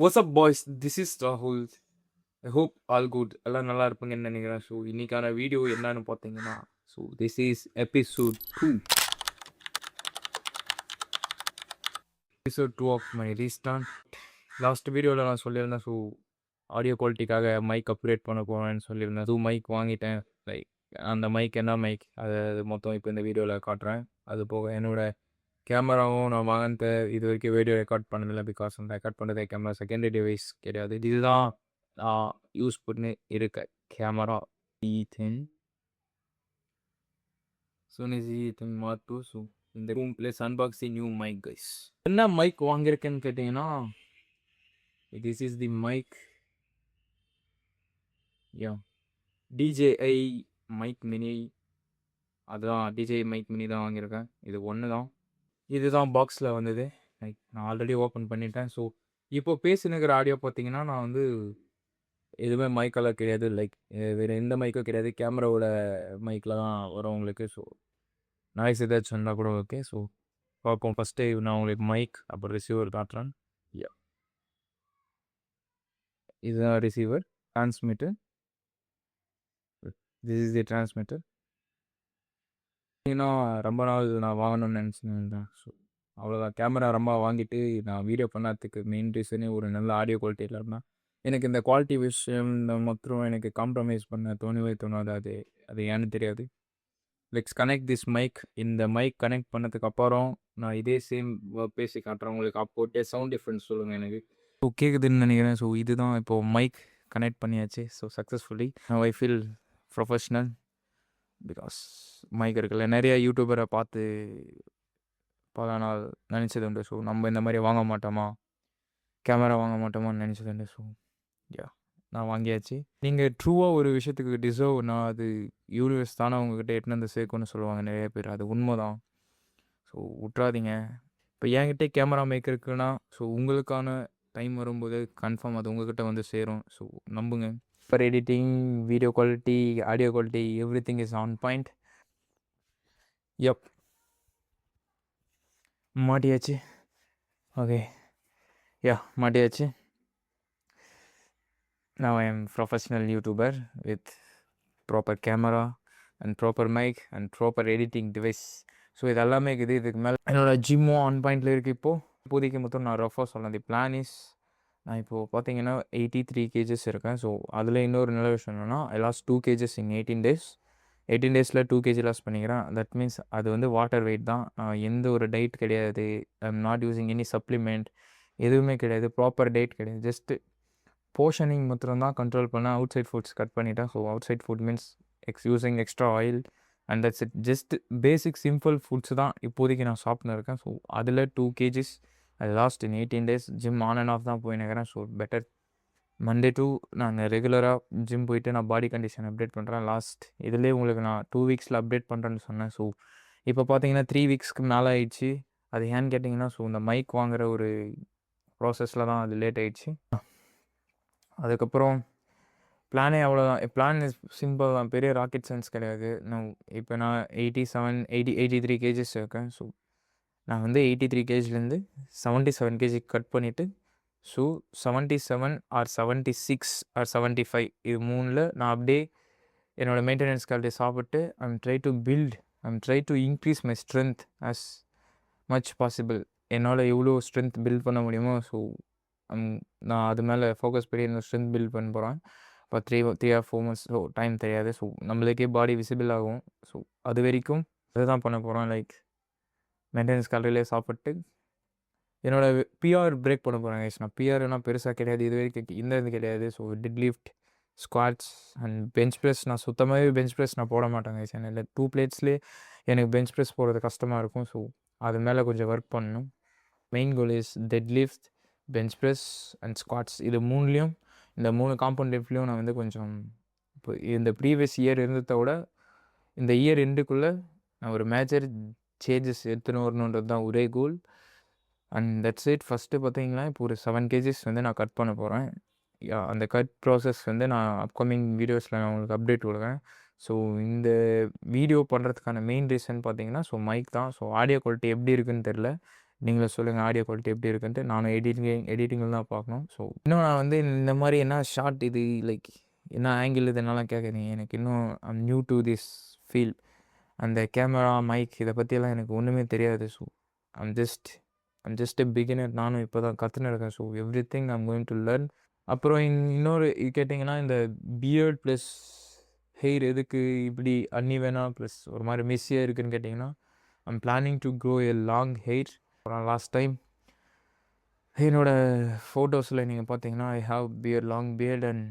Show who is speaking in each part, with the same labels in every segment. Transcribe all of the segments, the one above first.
Speaker 1: What's up, boys? This is Rahul. I hope all good. எல்லாம் நல்லா இருப்பீங்கன்னு நினைக்கிறேன். ஸோ இன்னைக்கான வீடியோ என்னன்னு பார்த்தீங்கன்னா, so this is episode 2 of my restart. Last வீடியோவில் நான் சொல்லியிருந்தேன். ஸோ ஆடியோ குவாலிட்டிக்காக மைக் அப்கிரேட் பண்ண போகிறேன்னு சொல்லியிருந்தேன். மைக் வாங்கிட்டேன். லைக் அந்த மைக் என்ன மைக் அது மொத்தம் இப்போ இந்த வீடியோவில் காட்டுறேன். அது போக என்னோட கேமராவும் நான் வாங்கினது இது வரைக்கும் வீடியோ ரெக்கார்ட் பண்ணதில்லை. பிகாஸ் அந்த ரெக்கார்ட் பண்ணுறது கேமரா செகண்டரி டிவைஸ் கிடையாது. இதுதான் நான் யூஸ் பண்ணி இருக்க camera E10 Sony ZV-E10 Mark II. So இந்த room place unboxing new mic guys. என்ன மைக் வாங்கியிருக்கேன்னு கேட்டிங்கன்னா, this is the mic DJI mic mini. அதுதான் DJI மைக் மினி தான் வாங்கியிருக்கேன். இது ஒன்று தான். இதுதான் பாக்ஸில் வந்தது. லைக் நான் ஆல்ரெடி ஓப்பன் பண்ணிட்டேன். ஸோ இப்போ பேசினுக்கிற ஆடியோ பார்த்தீங்கன்னா, நான் வந்து எதுவுமே மைக்கெல்லாம் கிடையாது. லைக் வேறு எந்த மைக்கும் கிடையாது. கேமராவோட மைக்கில் தான் வரும் உங்களுக்கு. ஸோ நாய்ஸ் ஏதாச்சும் இருந்தால் கூட ஓகே. ஸோ பார்ப்போம். ஃபஸ்ட்டு நான் உங்களுக்கு மைக் அப்புறம் ரிசீவர் காட்டுறேன். இதுதான் receiver. Transmitter. This is the transmitter. இன்னும் ரொம்ப நாள் நான் வாங்கணும்னு நினச்சிருந்தேன். ஸோ அவ்வளோதான். கேமரா ரொம்ப வாங்கிட்டு நான் வீடியோ பண்ணதுக்கு மெயின் ரீசனே ஒரு நல்ல ஆடியோ குவாலிட்டியில் இருந்தால் எனக்கு இந்த குவாலிட்டி விஷயம் இந்த மொத்தம் எனக்கு காம்ப்ரமைஸ் பண்ண தோணாது. அது ஏன்னு தெரியாது. Let's connect this mic. இந்த மைக் கனெக்ட் பண்ணதுக்கு அப்புறம் நான் இதே சேம் பேசி காட்டுறேன் உங்களுக்கு. அப்போட்டே சவுண்ட் டிஃப்ரென்ஸ் சொல்லுங்கள் எனக்கு. ஸோ கேட்குதுன்னு நினைக்கிறேன். ஸோ இதுதான் இப்போது மைக் கனெக்ட் பண்ணியாச்சு. So successfully I feel professional. Because mic இருக்குல்ல, நிறைய யூடியூபரை பார்த்து பல நாள் நினச்சது உண்டு. ஸோ நம்ம இந்த மாதிரி வாங்க மாட்டோமா, கேமரா வாங்க மாட்டோமான்னு நினச்சது உண்டு. ஸோ நான் வாங்கியாச்சு. நீங்கள் ட்ரூவாக ஒரு விஷயத்துக்கு டிசர்வ்னா அது யூனிவர்ஸ் தானே உங்ககிட்ட எட்டுன்னு வந்து சேர்க்கும்னு சொல்லுவாங்க நிறைய பேர். அது உண்மை தான். ஸோ விட்றாதீங்க. இப்போ என்கிட்ட கேமரா மேக் இருக்குன்னா, ஸோ உங்களுக்கான டைம் வரும்போது கன்ஃபார்ம் அது உங்கள்கிட்ட வந்து சேரும். ஸோ நம்புங்க. For editing, video quality, audio quality, every thing is on point. மாட்டியாச்சு. ஓகே, மாட்டியாச்சு. Now I am professional YouTuber with proper camera and proper mic and proper editing device. So இது எல்லாமே இருக்குது. இதுக்கு மேலே என்னோடய ஜிம்மும் ஆன் பாயிண்டில் இருக்குது. இப்போதைக்கு மொத்தம் நான் ரஃபாக சொல்லலாம். தி பிளான் இஸ், நான் இப்போது பார்த்தீங்கன்னா 83 kgs இருக்கேன். ஸோ அதில் இன்னொரு நல்ல விஷயம் என்னென்னா, I lost 2 kgs in 18 days. 18 days 2 kg loss பண்ணிக்கிறேன். தட் மீன்ஸ் அது வந்து வாட்டர் வெயிட் தான். எந்த ஒரு டயட் கிடையாது. I am not using any supplement, எதுவுமே கிடையாது. ப்ராப்பர் டயட் கிடையாது. ஜஸ்ட்டு போர்ஷனிங் மாத்திரம் தான் கண்ட்ரோல் பண்ண. அவுட் சைட் ஃபுட்ஸ் கட் பண்ணிட்டேன். So outside food means using extra oil and that's it. Just basic simple foods தான் இப்போதைக்கு நான் சாப்பிட்னு இருக்கேன். ஸோ அதில் 2 kgs அது lost in 18 days. Gym on and off தான் போயினுக்கிறேன். ஸோ பெட்டர் மண்டே டு நாங்கள் ரெகுலராக ஜிம் போயிட்டு நான் பாடி கண்டிஷன் அப்டேட் பண்ணுறேன். லாஸ்ட் இதுலேயே உங்களுக்கு நான் 2 weeksல அப்டேட் பண்ணுறேன்னு சொன்னேன். ஸோ இப்போ பார்த்தீங்கன்னா 3 weeksக்கு மேலே ஆயிடுச்சு. அது ஏன்னு கேட்டிங்கன்னா, ஸோ இந்த மைக் வாங்குகிற ஒரு ப்ராசஸில் தான் அது லேட் ஆகிடுச்சு. அதுக்கப்புறம் பிளானே அவ்வளோதான். பிளான் சிம்பிள் தான். பெரிய ராக்கெட் சயின்ஸ் கிடையாது. இப்போ நான் 83 kgs இருக்கேன். ஸோ நான் வந்து 83 kgலேருந்து 77 kg கட் பண்ணிவிட்டு, ஸோ 77 ஆர் 76 ஆர் 75 இது 3ல் நான் அப்படியே என்னோடய மெயின்டெனன்ஸ் கால்ட்டி சாப்பிட்டு I'm try to increase my strength as much possible. என்னால் எவ்வளோ ஸ்ட்ரென்த் பில்ட் பண்ண முடியுமோ. ஸோ நான் அது மேலே ஃபோக்கஸ் பண்ணி என்னோடய ஸ்ட்ரென்த் பில்ட் பண்ண போகிறேன். இப்போ 3 or 4 months. ஸோ டைம் தெரியாது. ஸோ நம்மளுக்கே பாடி விசிபிள் ஆகும். ஸோ அது வரைக்கும் அதுதான் பண்ண போகிறோம். லைக் மெயின்டெனன்ஸ் கால்ரியிலே சாப்பிட்டு என்னோடய பிஆர் பிரேக் பண்ண போகிறேன் கைஸ். நான் பிஆர்னால் பெருசாக கிடையாது, இது வரைக்கும் இது கிடையாது. So deadlift, squats and bench press. நான் சுத்தமாகவே பெஞ்ச் ப்ரெஸ் நான் போட மாட்டேன் கைஸ். இல்லை 2 plates எனக்கு பெஞ்ச் ப்ரெஸ் போடுறது கஷ்டமாக இருக்கும். ஸோ அது மேலே கொஞ்சம் ஒர்க் பண்ணணும். Main goal is deadlift, bench press and squats. இது 3லேயும் இந்த 3 காம்பவுண்ட் லிஃப்ட்லேயும் நான் வந்து கொஞ்சம் இப்போ இந்த ப்ரீவியஸ் இயர் இருந்ததை விட இந்த இயர் எண்டுக்குள்ளே நான் ஒரு மேஜர் சேஞ்சஸ் எடுத்துன்னு வரணுன்றது தான் ஒரே goal. And that's it. First பார்த்தீங்கன்னா இப்போ ஒரு 7 kgs வந்து நான் கட் பண்ண போகிறேன். அந்த கட் ப்ராசஸ் வந்து நான் அப்கமிங் வீடியோஸில் நான் உங்களுக்கு அப்டேட் கொடுக்குறேன். ஸோ இந்த வீடியோ பண்ணுறதுக்கான மெயின் ரீசன் பார்த்தீங்கன்னா, ஸோ மைக் தான். ஸோ ஆடியோ குவாலிட்டி எப்படி இருக்குன்னு தெரில. நீங்களே சொல்லுங்கள் ஆடியோ குவாலிட்டி எப்படி இருக்குன்ட்டு. நானும் எடிட்டிங்கில் தான் பார்க்கணும். ஸோ இன்னும் நான் வந்து இந்த மாதிரி என்ன ஷார்ட் இது லைக் என்ன ஆங்கிள் இது என்னலாம் கேட்குறீங்க. எனக்கு இன்னும் I'm new to this field. அந்த கேமரா மைக் இதை பற்றியெல்லாம் எனக்கு ஒன்றுமே தெரியாது. So I'm just a beginner. நானும் இப்போ தான் கற்றுன்னு இருக்கேன். So every thing I'm going to learn. அப்புறம் இன்னொரு கேட்டிங்கன்னா இந்த பியர்ட் ப்ளஸ் ஹெயிர் எதுக்கு இப்படி அன்இவனா ப்ளஸ் ஒரு மாதிரி மெஸ்ஸியாக இருக்குதுன்னு கேட்டிங்கன்னா, I'm planning to grow a long hair. Last time என்னோடய ஃபோட்டோஸில் நீங்கள் பார்த்தீங்கன்னா I have long beard and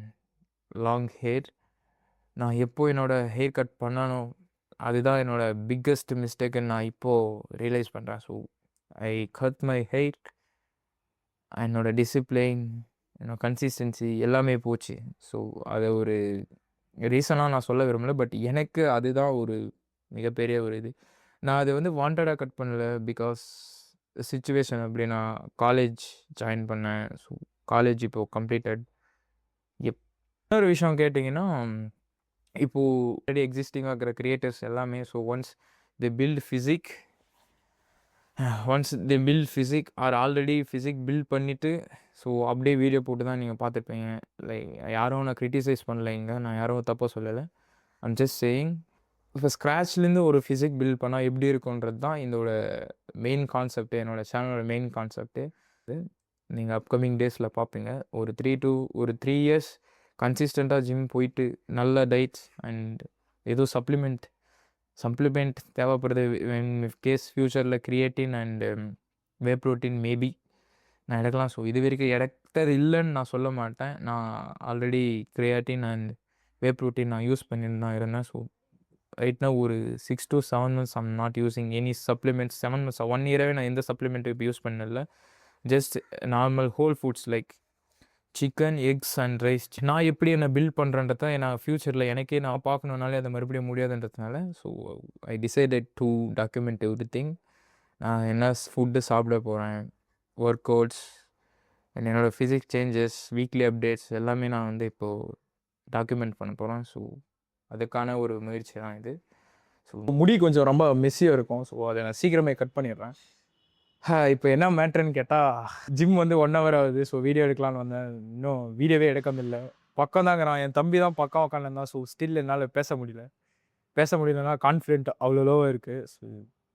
Speaker 1: long hair. நான் எப்போது என்னோடய ஹேர் கட் பண்ணணும் அதுதான் என்னோடய பிக்கஸ்ட் மிஸ்டேக்குன்னு நான் இப்போது ரியலைஸ் பண்ணுறேன். So I cut my hair. என்னோடய டிசிப்ளின், என்னோடய கன்சிஸ்டன்சி எல்லாமே போச்சு. ஸோ அதை ஒரு ரீசனாக நான் சொல்ல விரும்பலை. பட் எனக்கு அதுதான் ஒரு மிகப்பெரிய ஒரு இது. நான் அது வந்து வாண்டடாக கட் பண்ணல. பிகாஸ் சிச்சுவேஷன் அப்படி நான் காலேஜ் ஜாயின் பண்ணேன். ஸோ காலேஜ் இப்போது கம்ப்ளீட்டட். இன்னொரு விஷயம் கேட்டிங்கன்னா, இப்போது ஆல்ரெடி எக்ஸிஸ்டிங்காக இருக்கிற கிரியேட்டர்ஸ் எல்லாமே so once they build physique or already physique build பண்ணிவிட்டு ஸோ அப்படியே வீடியோ போட்டு தான் நீங்கள் பார்த்துருப்பீங்க. லைக் யாரும் நான் க்ரிட்டிசைஸ் பண்ணல இங்கே. நான் யாரும் தப்பாக சொல்லலை. ஐம் ஜஸ்ட் சேயிங் இப்போ ஸ்க்ராட்ச்லேருந்து ஒரு ஃபிசிக் பில்ட் பண்ணால் எப்படி இருக்குன்றது தான் இதோட மெயின் கான்செப்ட்டு. என்னோடய சேனலோட மெயின் கான்செப்ட்டு நீங்கள் அப்கமிங் டேஸில் பார்ப்பீங்க. ஒரு 3 இயர்ஸ் கன்சிஸ்டண்ட்டாக ஜிம் போயிட்டு நல்ல டயட்ஸ் அண்ட் ஏதோ சப்ளிமெண்ட் தேவைப்படுது. கேஸ் ஃப்யூச்சரில் creatine and whey protein maybe நான் எடுக்கலாம். ஸோ இது வரைக்கும் எடுத்தது இல்லைன்னு நான் சொல்ல மாட்டேன். நான் already creatine and whey protein நான் யூஸ் பண்ணிட்டு தான் இருந்தேன். ஸோ ரைட்னா ஒரு 6 to 7 months I'm not using any supplements. 7 months 1 இயராகவே நான் எந்த சப்ளிமெண்ட்டும் இப்போ யூஸ் பண்ணல. Just normal whole foods like chicken, X and rise. நான் எப்படி என்னை பில்ட் பண்ணுறேன்றத நான் ஃப்யூச்சரில் எனக்கே நான் பார்க்கணுன்னாலே அதை மறுபடியும் முடியாதுன்றதுனால so I decided to document every thing. நான் என்ன ஃபுட்டு சாப்பிட போகிறேன், ஒர்க் அவுட்ஸ் அண்ட் என்னோடய ஃபிசிக்ஸ் சேஞ்சஸ், வீக்லி அப்டேட்ஸ் எல்லாமே நான் வந்து இப்போது டாக்குமெண்ட் பண்ண போகிறேன். ஸோ அதுக்கான ஒரு முயற்சி தான் இது. ஸோ முடி கொஞ்சம் ரொம்ப மெஸ்ஸியாக இருக்கும். ஸோ அதை நான் சீக்கிரமே கட் பண்ணிடுறேன். இப்போ என்ன மேட்ருன்னு கேட்டால் ஜிம் வந்து 1 hour ஆகுது. ஸோ வீடியோ எடுக்கலான்னு வந்தேன். இன்னும் வீடியோவே எடுக்க முடியல. பக்கம் தாங்க நான் என் தம்பி தான் பக்கம் உட்காந்துருந்தான். ஸோ ஸ்டில் என்னால் பேச முடியலன்னா கான்ஃபிடென்ட் அவ்வளோ லோவாக இருக்குது. So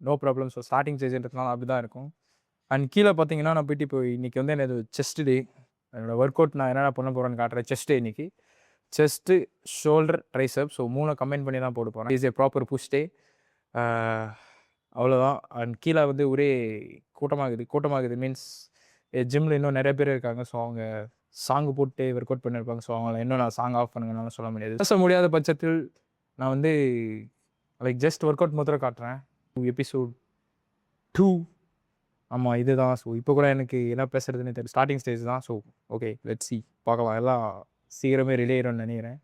Speaker 1: no problem. So starting ஸ்டேஜ்ன்றதுனால அப்படி தான் இருக்கும். அண்ட் கீழே பார்த்தீங்கன்னா நான் போயிட்டு இப்போ இன்றைக்கி வந்து எனக்கு செஸ்ட் டே. என்னோடய ஒர்க் அவுட் நான் என்னென்ன பண்ண போகிறேன்னு காட்டுறேன். செஸ்ட் டே இன்றைக்கி. Chest, shoulder, triceps. So 3 combine பண்ணி தான் போட போகிறேன். இஸ் ஏ ப்ராப்பர் புஷ் டே. அவ்வளோதான். அண்ட் கீழே வந்து ஒரே கூட்டமாகுது மீன்ஸ் ஜிம்மில் இன்னும் நிறைய பேர் இருக்காங்க. ஸோ அவங்க சாங்கு போட்டு ஒர்க் அவுட் பண்ணியிருப்பாங்க. ஸோ அவங்கள இன்னும் நான் சாங் ஆஃப் பண்ணுங்கனாலும் சொல்ல முடியாது. பேச முடியாத பட்சத்தில் நான் வந்து லைக் ஜஸ்ட் ஒர்க் அவுட் மாத்திரம் காட்டுறேன். Episode-2 ஆமாம் இதுதான். ஸோ இப்போ கூட எனக்கு என்ன பேசுகிறதுன்னு தெரியும். ஸ்டார்டிங் ஸ்டேஜ் தான். ஸோ ஓகே லெட்ஸ் சி பார்க்கலாம். எல்லாம் சீக்கிரமே ரிலே ஆயிரும்னு நினைக்கிறேன்.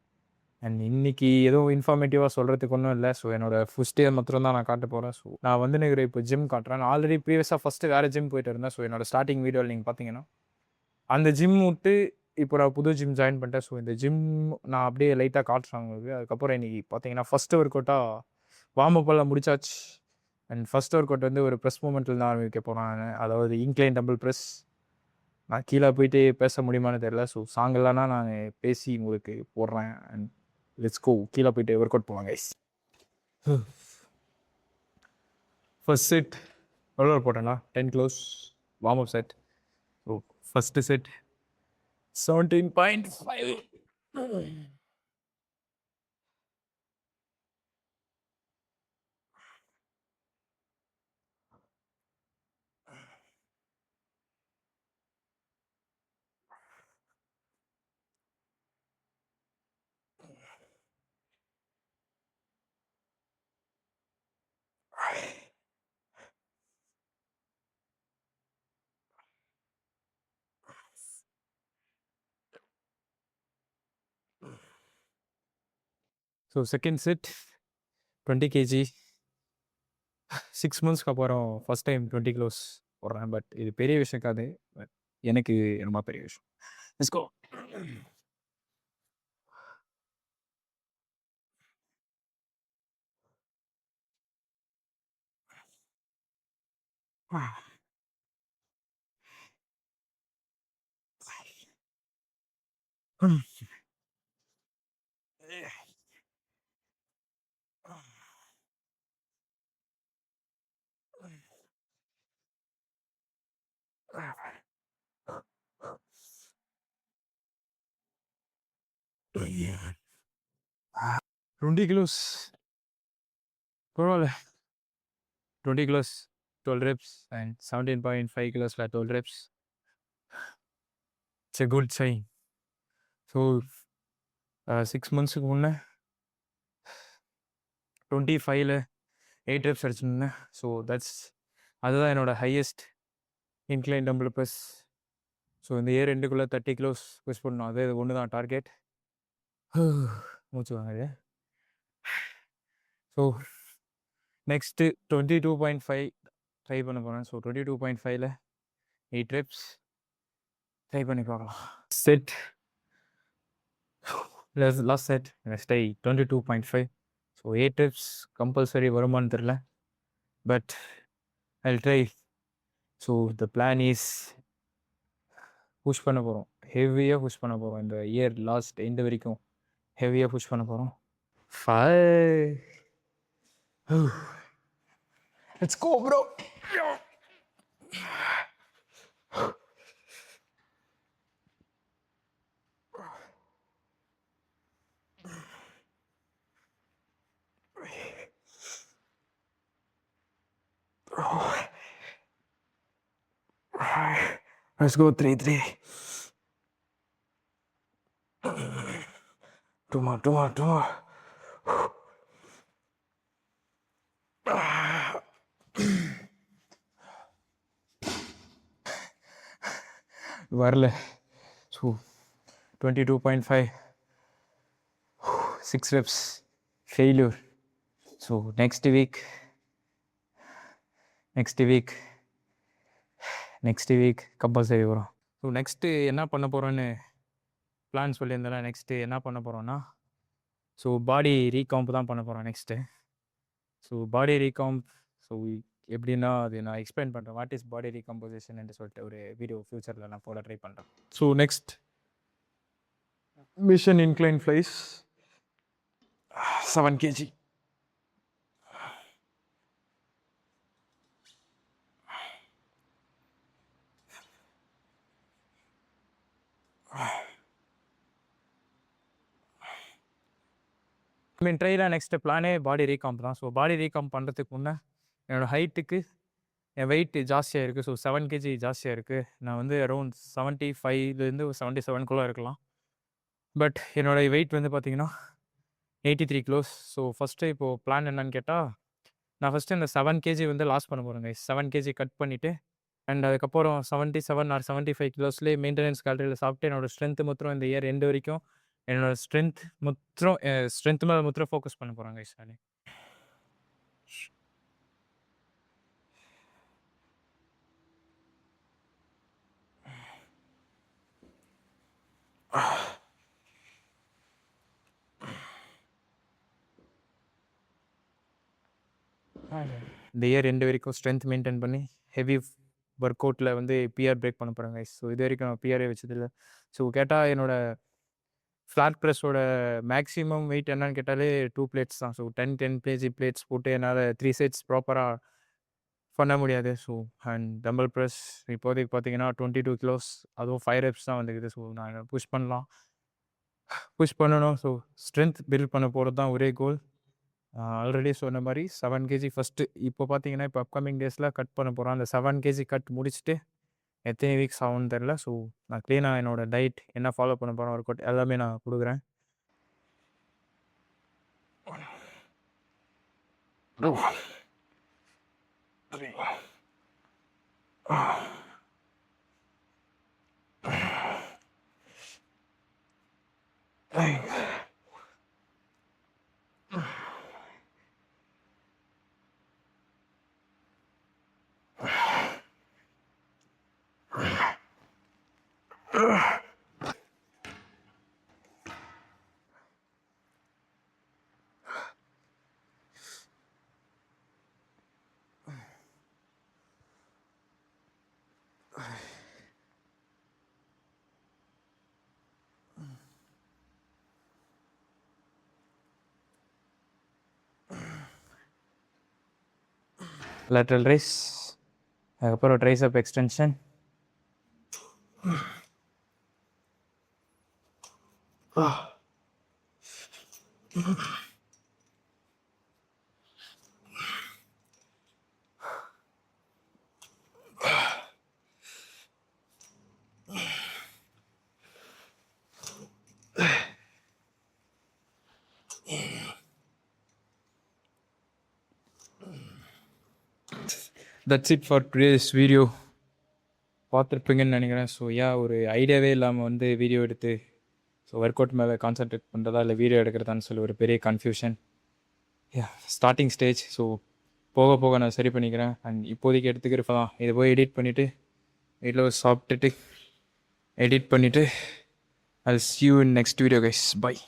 Speaker 1: அண்ட் இன்றைக்கி எதுவும் இன்ஃபார்மேட்டிவாக சொல்கிறதுக்கு ஒன்றும் இல்லை. ஸோ என்னோடய ஃபுட் டே மாத்திரம் தான் நான் காட்ட போகிறேன். ஸோ நான் வந்து எனக்கு இப்போ ஜிம் காட்டுறேன். நான் ஆல்ரெடி ப்ரீவியஸாக ஃபஸ்ட்டு வேறு ஜிம் போயிட்டு இருந்தேன். ஸோ என்னோடய ஸ்டார்டிங் வீடியோவில் நீங்கள் பார்த்தீங்கன்னா அந்த ஜிம் விட்டு இப்போ நான் புது ஜிம் ஜாயின் பண்ணிட்டேன். ஸோ இந்த ஜிம் நான் அப்படியே லைட்டாக காட்டுறேன் உங்களுக்கு. அதுக்கப்புறம் இன்றைக்கி பார்த்தீங்கன்னா ஃபஸ்ட்டு ஒர்க் அவுட்டாக வார்ம் அப் எல்லாம் முடிச்சாச்சு. அண்ட் ஃபஸ்ட் ஒர்க் அவுட் வந்து ஒரு ப்ரெஸ் மூமெண்ட்டில் தான் ஆரம்பிக்க போகிறேன். அதாவது இன்க்ளைன் டம்பிள் ப்ரெஸ். நான் கீழே போயிட்டு பேச முடியுமான்னு தெரியல. ஸோ சாங் இல்லைனா நான் பேசி உங்களுக்கு போடுறேன். And let's go. கீழே போயிட்டு ஒர்க் அவுட் போவாங்க கைஸ். ஃபர்ஸ்ட் செட் எவ்வளோ போட்டேன்னா 10 close warm up set. So first set 17.5. So second set 20 kg. 6 monthsக்கு அப்புறம் ஃபஸ்ட் டைம் 20 க்ளோஸ் போடுறேன். பட் இது பெரிய விஷயம் இருக்காது. பட் எனக்கு ரொம்ப பெரிய விஷயம். Let's go. 20 kilos. பரவாயில்ல. 20 kilos, 12 reps and 17.5 kilos for 12 reps. It's a good sign. So 6 monthsக்கு முன்னே 25ல 8 reps அடிச்சிருந்தேன். ஸோ அதுதான் என்னோட highest incline dumbbell press. So இந்த இயர் எண்டுக்குள்ளே 30 kilos புஷ் பண்ணணும். அது ஒன்று தான் டார்கெட். மூச்சு வாங்குது. ஸோ நெக்ஸ்ட்டு 22.5 ட்ரை பண்ண போகிறேன். ஸோ 22.5ல 8 reps ட்ரை பண்ணி பார்க்கலாம். Set last set next 22.5. So 8 reps compulsory வருமானு தெரில, but I'll try. So the plan is push பண்ண போகிறோம், ஹெவியாக புஷ் பண்ண போகிறோம். இந்த இயர் லாஸ்ட் எண்டு வரைக்கும் ஹெவியாக புஷ் பண்ண போகிறோம். 5. Let's go, bro. Let's go 3. Two more. வரல. So 22.5 6 reps failure. So next week compulsory வரும். ஸோ நெக்ஸ்ட்டு என்ன பண்ண போகிறோன்னு பிளான் சொல்லியிருந்தேன். நெக்ஸ்ட்டு என்ன பண்ண போகிறோன்னா, ஸோ பாடி ரீகாம்ப் தான் பண்ண போகிறோம் நெக்ஸ்ட்டு. ஸோ பாடி ரீகாம்ப் எப்படின்னா அது நான் எக்ஸ்பிளைன் பண்ணுறேன். வாட் இஸ் பாடி ரீகம்போசிஷன் சொல்லிட்டு ஒரு வீடியோ ஃபியூச்சரில் நான் போட ட்ரை பண்ணுறேன். So next machine incline flies 7 kg. ட்ரையில் நெக்ஸ்ட்டு பிளானே பாடி ரீகாம்ப் தான். ஸோ பாடி ரீகாம்ப் பண்ணுறதுக்கு முன்னே என்னோடய ஹைட்டுக்கு என் வெயிட் ஜாஸ்தியாக இருக்குது. ஸோ 7 kg ஜாஸ்தியாக இருக்குது. நான் வந்து அரௌண்ட் 75லேருந்து 77 இருக்கலாம். பட் என்னோடய வெயிட் வந்து பார்த்திங்கன்னா 83 kilos. ஸோ ஃபஸ்ட்டு இப்போது பிளான் என்னன்னு கேட்டால், நான் ஃபஸ்ட்டு இந்த 7 kg வந்து லாஸ் பண்ண போகிறேங்க. 7 kg கட் பண்ணிவிட்டு அண்ட் அதுக்கப்புறம் 77 or 75 kilosலேயே மெயின்டெனன்ஸ் கேலரியில் சாப்பிட்டு என்னோடய ஸ்ட்ரென்த்து மொத்தம் இந்த இயர் எண்டு வரைக்கும் என்னோடய ஸ்ட்ரென்த் மேலே ஃபோக்கஸ் பண்ண போகிறாங்க. சாரி, இந்த இயர் எண்டு வரைக்கும் ஸ்ட்ரென்த் மெயின்டைன் பண்ணி ஹெவி ஒர்க் அவுட்டில் வந்து பிஆர் பிரேக் பண்ண போகிறாங்க. ஸோ இது வரைக்கும் நான் பிஆரே வச்சதில்லை. ஸோ கேட்டால் என்னோடய ஃப்ளாட் ப்ரெஸ்ஸோட மேக்ஸிமம் வெயிட் என்னன்னு கேட்டாலே 2 plates தான். ஸோ 10 kg பிளேட்ஸ் போட்டு என்னால் 3 sets ப்ராப்பராக பண்ண முடியாது. ஸோ அண்ட் டம்பிள் ப்ரெஸ் இப்போதைக்கு பார்த்தீங்கன்னா 22 kilos, அதுவும் 5 reps தான் வந்துக்குது. ஸோ நான் புஷ் பண்ணணும். ஸோ ஸ்ட்ரென்த் பில்ட் பண்ண போகிறது தான் ஒரே கோல். ஆல்ரெடி சொன்ன மாதிரி 7 kg ஃபஸ்ட்டு இப்போ பார்த்தீங்கன்னா இப்போ அப்கமிங் டேஸில் கட் பண்ண போகிறோம். அந்த 7 kg கட் முடிச்சுட்டு எத்தனை வீக்ஸ் ஆகும்னு தெரில. ஸோ நான் க்ளீனாக என்னோடய டயட் என்ன ஃபாலோ பண்ண போகிறேன், ஒர்க் அவுட் எல்லாமே நான் கொடுக்குறேன். lateral raise, அதுக்கப்புறம் triceps extension. That's it for today's video. பார்த்துருப்பீங்கன்னு நினைக்கிறேன். ஸோ ஒரு ஐடியாவே இல்லாமல் வந்து வீடியோ எடுத்து ஸோ ஒர்க் அவுட் மேலே கான்சன்ட்ரேட் பண்ணுறதா இல்லை வீடியோ எடுக்கிறதான்னு சொல்லி ஒரு பெரிய கன்ஃபியூஷன். Starting stage. ஸோ போக போக நான் சரி பண்ணிக்கிறேன். அண்ட் இப்போதைக்கு எடுத்துக்கிறப்ப இதை போய் எடிட் பண்ணிவிட்டு வீட்டில் சாப்பிட்டுட்டு எடிட் பண்ணிவிட்டு I'll see you in next video guys. Bye.